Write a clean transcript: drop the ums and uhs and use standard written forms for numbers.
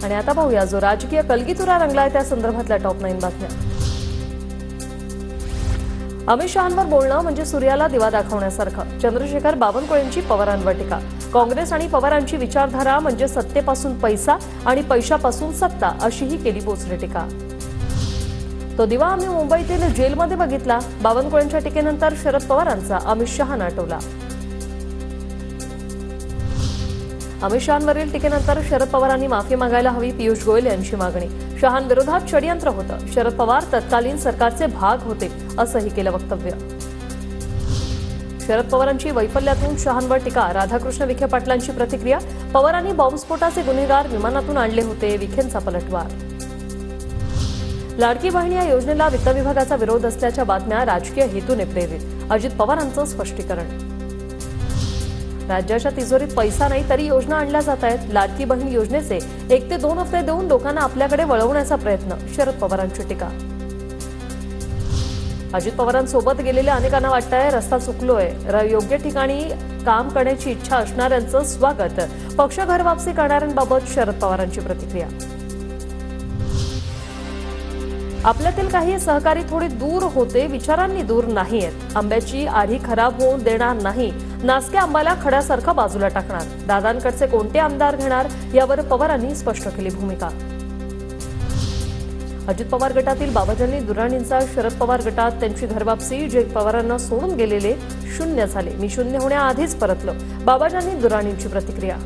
आणि आता पाहूया जो राजकीय कलगीतुरा रंगलाय त्या संदर्भातल्या टॉप 9 बातम्या। अमित शहांवर बोलणं म्हणजे सूर्याला दिवा दाखवण्यासारखं। चंद्रशेखर बावनकुळेंची पवारांवर टीका। काँग्रेस आणि पवारांची विचारधारा म्हणजे सत्तेपासून पैसा आणि पैशापासून सत्ता, अशीही केली बोचरे टीका। तो दिवा आम्ही मुंबईतील जेलमध्ये बघितला। बावनकुळेंच्या टीकेनंतर शरद पवारांचा अमित शहांना टोला। अमित शहांवरील टीकेनंतर शरद पवारांनी माफी मागायला हवी, पीयूष गोयल यांची मागणी। शहांविरोधात षडयंत्र होतं, शरद पवार तत्कालीन सरकारचे भाग होते, असंही केलं वक्तव्य। शरद पवारांची वैफल्यातून शहांवर टीका। राधाकृष्ण विखे पाटलांची प्रतिक्रिया। पवारांनी बॉम्बस्फोटाचे गुन्हेगार विमानातून आणले होते, विखेंचा पलटवार। लाडकी बहीण या योजनेला वित्त विभागाचा विरोध असल्याच्या बातम्या राजकीय हेतूने प्रेरित। अजित पवारांचं स्पष्टीकरण। राज्याच्या तिजोरीत पैसा नाही तरी योजना आणल्या जात आहेत। लाडकी बहीण योजनेचे 1 ते 2 हप्ते देऊन लोकांना आपल्याकडे वळवण्याचा प्रयत्न, शरद पवारांची टीका। अजित पवारांसोबत गेलेल्या अनेकांना वाटतंय रस्ता चुकलोय, योग्य ठिकाणी काम करण्याची इच्छा असणाऱ्यांचं स्वागत। पक्ष घर वापसी करणाऱ्यांबाबत शरद पवारांची प्रतिक्रिया। आपल्यातील काही सहकारी थोडे दूर होते, विचारांनी दूर नाहीयेत। आंब्याची आढी खराब होऊ देणार नाही, नासक्या आंब्याला खड्यासारखं बाजूला टाकणार। दादांकडचे कोणते आमदार घेणार, यावर पवारांनी स्पष्ट केली भूमिका। अजित पवार गटातील बाबाजानी दुर्राणींचा शरद पवार गटात त्यांची घरवापसी। जे पवारांना सोडून गेलेले शून्य झाले, मी शून्य होण्याआधीच परतलो, बाबाजानी दुर्राणींची प्रतिक्रिया।